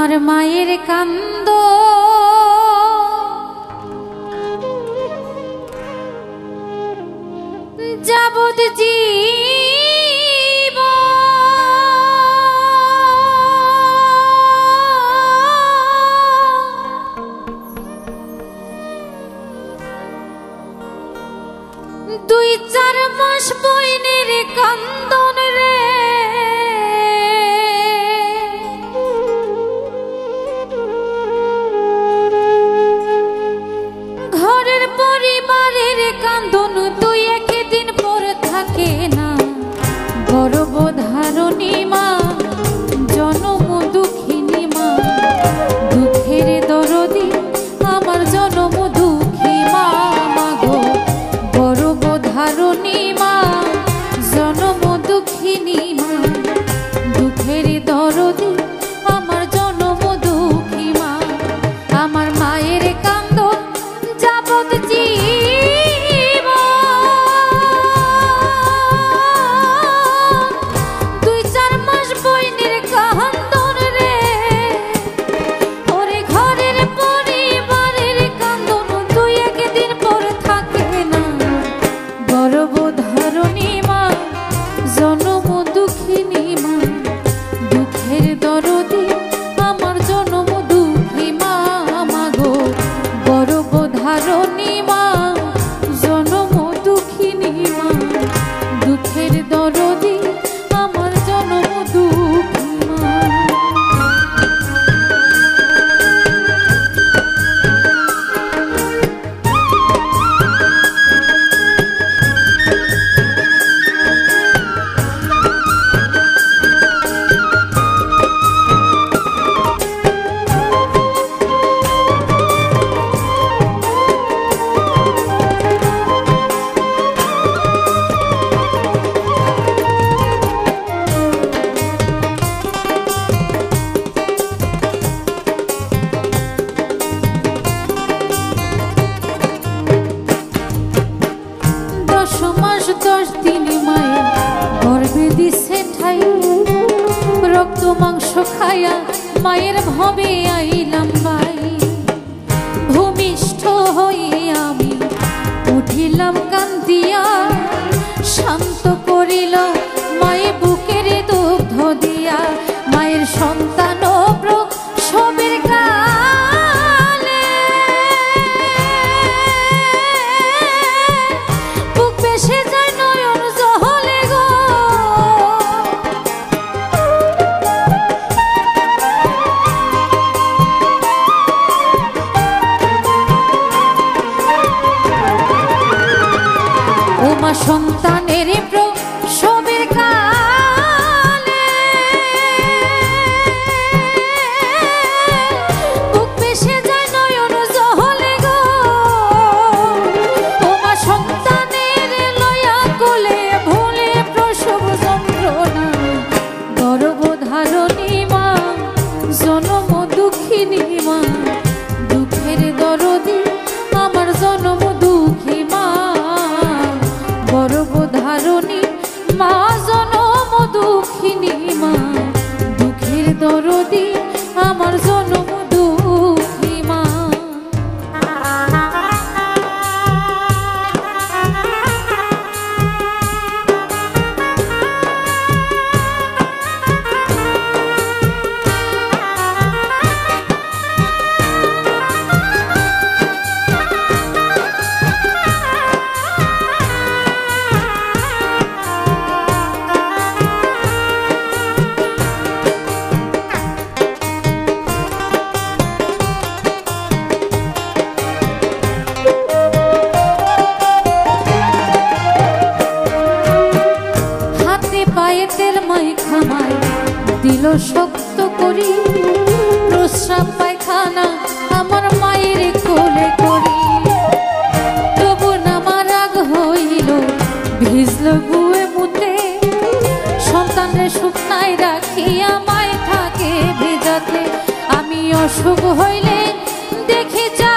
আমার মায়ের কান্দ যাবত জীব দুই চার মাস বইনের কান্দন রে ঘরের পরিবারের কান্দন দুই একদিন পর থাকে না। গর্ভধারণী মা জনম দুঃখিনী মা দুঃখের দরদি আমার জনম দুঃখী মা মাগো গর্ভধারণী মা জনম দুঃখিনী মা দুঃখের দরদি আমার জনম দুঃখী মা। আমার মায়ের কান্দ যাবত জীব দুই চার মাস বইনের কান্দন রে ওরে ঘরের পরিবারের কান্দন দুই একদিন পর থাকে না। গর্ভধারণী মা জনম দুঃখিনী মা দুঃখের দরদি আমার জনম দুঃখী মা মাগো গর্ভধারণী মা জনম দুঃখিনী মা দুঃখের দরদি আমার জনম দুঃখী মা। রক্ত মাংস খায়া মায়ের ভবে আইলাম ভাই ভূমিষ্ঠ হয়ে আমি উঠিলাম কান্দিয়া শান্ত করিল মায়ের বুকের দুগ্ধ দিয়া মায়ের সন্তান সবের কালে বুক বেসে যায় নয়ন জহলে গো ওমা সন্তানের প্রসবের কালে বুক বেসে যায় নয়ন জহলে গো ওমা সন্তানের লয়া কোলে ভুলে প্রসব যন্ত্রণা গর্ভধারণী মা জনম দুঃখিনী মা দুঃখের দরদি আমার জনম দুঃখী মা গর্ভধারণী মা জনম দুঃখিনী মা দুঃখের দরদি আমার জনম দুঃখী মা। তেল মাই খামাই দিল শক্ত করি প্রস্রাব পায়খানা আমার মায়ের কোলে করি তবু নামা রাগ হইল ভিজল গুয়ে মুতে সন্তানের শুকনায় রাখিয়া মায় থাকে ভেজাতে আমি অসুখ হইলে দেখে যা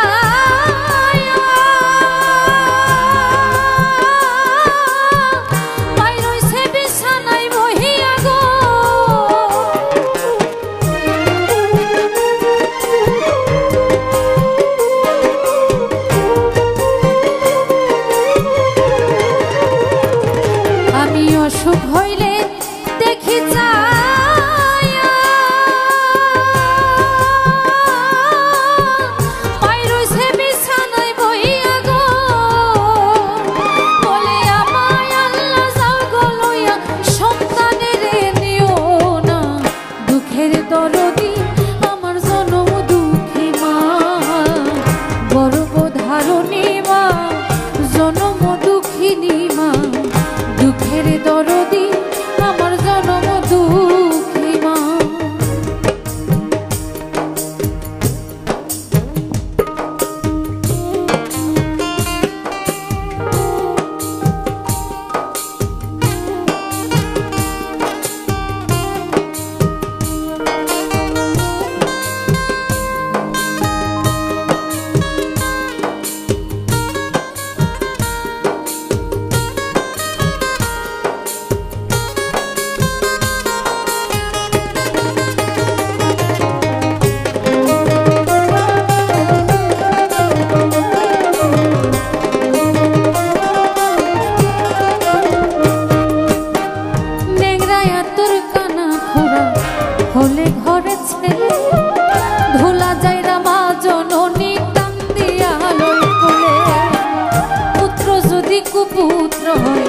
যদি কুপুত্র হয়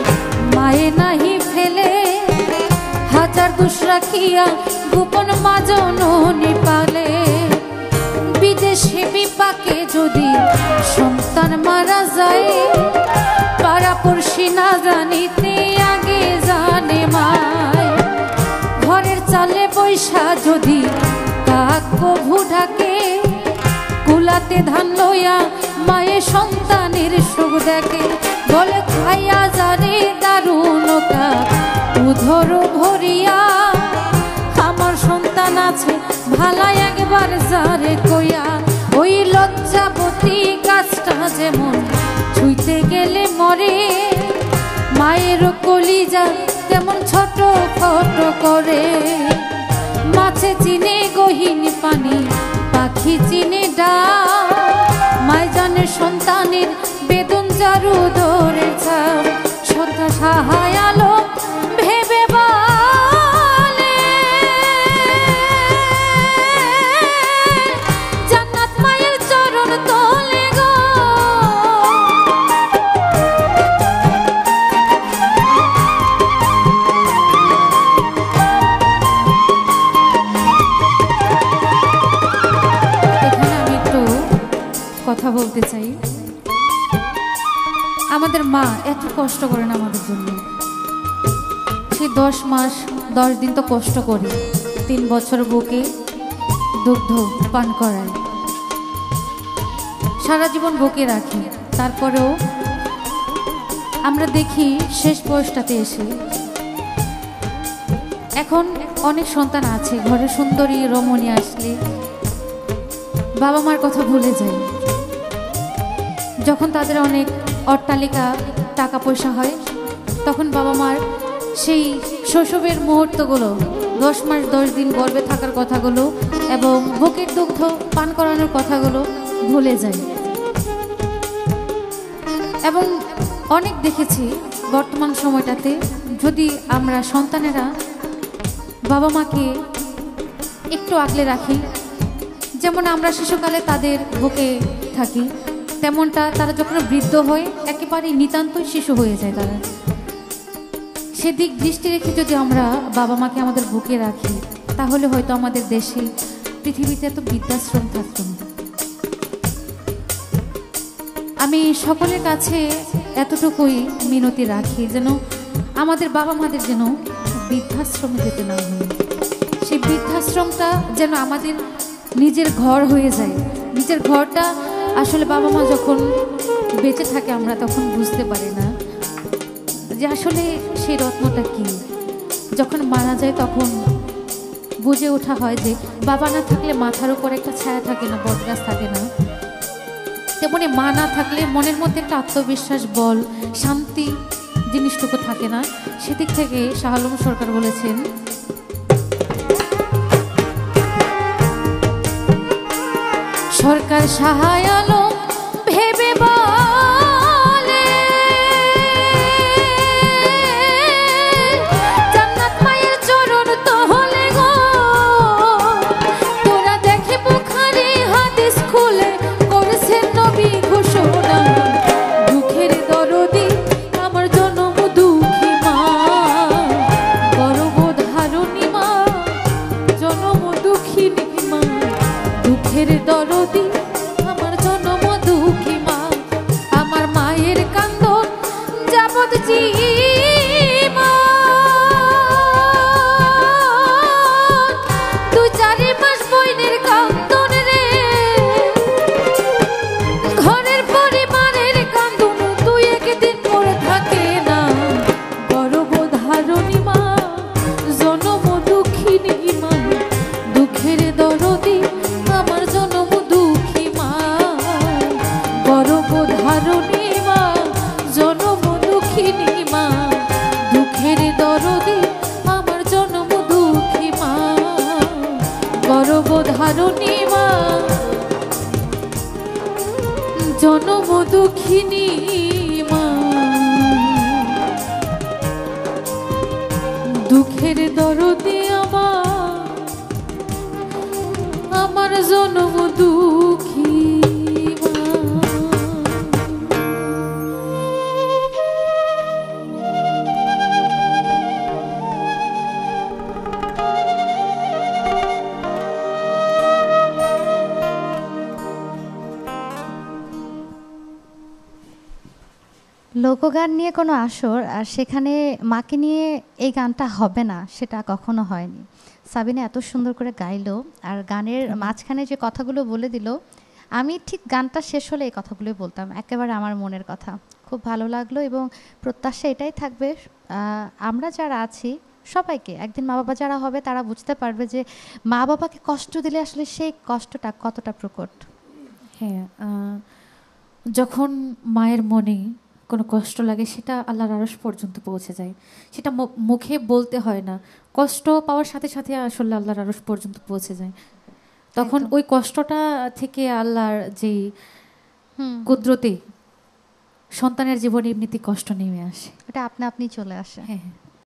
মায়ে নাহি ফেলে, হাজার দোষ রাখিয়া গোপন মা জননী পালে। বিদেশে বিপাকে যদি সন্তান মারা যায়, পাড়াপড়শি না জানিতে আগে জানে মায়। ঘরের চালে বৈশা যদি কাক কভু ঢাকে, কুলাতে ধান লইয়া মায়ে সন্তানের সুখ দেখে। বলে খাইয়া জানে দারুণ উধর ভরিয়া, আমার সন্তান আছে ভালা একবার যারে কইয়া। ওই লজ্জাবতী গাছটা যেমন ছুঁইতে গেলে মরে, মায়ের কলিজা তেমন ছোট ফট করে। মাছে চিনে গহীন পানি, পাখি চিনে ডাক, মায় জানে সন্তানের বেদন জারু ধরে ছাপ। সন্ধ্যা সাহায় আলো ভেবে বলে, জান্নাত মায়ের চরণ তলে গো। এখানে আমি একটু কথা বলতে চাই। আমাদের মা এত কষ্ট করেন আমাদের জন্য। সে 10 মাস 10 দিন তো কষ্ট করে, 3 বছর বুকে দুগ্ধ পান করায়, সারা জীবন বুকে রাখে। তারপরেও আমরা দেখি শেষ বয়সটাতে এসে এখন অনেক সন্তান আছে, ঘরে সুন্দরী রমণী আসলে বাবা মার কথা ভুলে যায়। যখন তাদের অনেক অট্টালিকা টাকা পয়সা হয়, তখন বাবা মার সেই শৈশবের মুহূর্তগুলো, 10 মাস 10 দিন গর্ভে থাকার কথাগুলো এবং বুকের দুগ্ধ পান করানোর কথাগুলো ভুলে যায়। এবং অনেক দেখেছি বর্তমান সময়টাতে, যদি আমরা সন্তানেরা বাবা মাকে একটু আগলে রাখি, যেমন আমরা শিশুকালে তাদের বুকে থাকি, তেমনটা তারা যখন বৃদ্ধ হয় একেবারেই নিতান্তই শিশু হয়ে যায় তারা। সেদিক দৃষ্টি রেখে যদি আমরা বাবা মাকে আমাদের বুকে রাখি, তাহলে হয়তো আমাদের দেশে, পৃথিবীতে এত বৃদ্ধাশ্রম থাকত না। আমি সকলের কাছে এতটুকুই মিনতি রাখি, যেন আমাদের বাবা মাদের যেন বৃদ্ধাশ্রমে যেতে না হয়। সেই বৃদ্ধাশ্রমটা যেন আমাদের নিজের ঘর হয়ে যায়। নিজের ঘরটা আসলে বাবা মা যখন বেঁচে থাকে আমরা তখন বুঝতে পারি না যে আসলে সেই রত্নটা কি। যখন মারা যায় তখন বুঝে ওঠা হয় যে বাবা না থাকলে মাথার উপর একটা ছায়া থাকে না, বটগাছ থাকে না, তেমনি মা না থাকলে মনের মধ্যে একটা আত্মবিশ্বাস, বল, শান্তি জিনিসটুকু থাকে না। সেদিক থেকে শাহ আলম সরকার বলেছেন, সরকার সাহায় আলম ভেবে বলে, জান্নাত মায়ের চরণ তলে গো। তোরা দেখে বুখারী হাদিস খুলে করেছেন নবী ঘোষণা, দুঃখের দরদি আমার জনম দুঃখী মা, গর্ভধারিণী মা, জনম দুঃখিনী মা, দুঃখের দরদি আমার জনম দুঃখী মা। আমার মায়ের কান্দন যাবত জীবন, 2-4 মাস বইনের কান্দন রে, ঘরের পরিবারের কান্দন 2-1 দিন পরে থাকে না। গর্ভধারিণী মা, জনম দুঃখিনী মা, দুঃখের দরদি আমার জনম দুঃখী মা, গর্ভধারিণী মা, জনম দুঃখিনী মা, দুঃখের দরদি আমার জনম দুঃখী মা, গর্ভধারিণী মা, জনম দুঃখিনী মা, দুঃখের দরদি আমার জনম দুঃখী মা। লোকগান নিয়ে কোনো আসর আর সেখানে মাকে নিয়ে এই গানটা হবে না, সেটা কখনো হয়নি। সাবিনা এত সুন্দর করে গাইলো, আর গানের মাঝখানে যে কথাগুলো বলে দিল, আমি ঠিক গানটা শেষ হলে এই কথাগুলোই বলতাম, একেবারে আমার মনের কথা। খুব ভালো লাগলো, এবং প্রত্যাশা এটাই থাকবে আমরা যারা আছি সবাইকে একদিন মা বাবা যারা হবে তারা বুঝতে পারবে যে মা বাবাকে কষ্ট দিলে আসলে সেই কষ্টটা কতটা প্রকট। হ্যাঁ, যখন মায়ের মনে কোনো কষ্ট লাগে সেটা আল্লাহর আরশ পর্যন্ত পৌঁছে যায়, সেটা মুখে বলতে হয় না, কষ্ট পাওয়ার সাথে সাথে আসলে আল্লাহর আরশ পর্যন্ত পৌঁছে যায়। তখন ওই কষ্টটা থেকে আল্লাহর যেই কুদরতে সন্তানের জীবনে এমনিতে কষ্ট নেমে আসে, এটা আপনা আপনি চলে আসে। হ্যাঁ।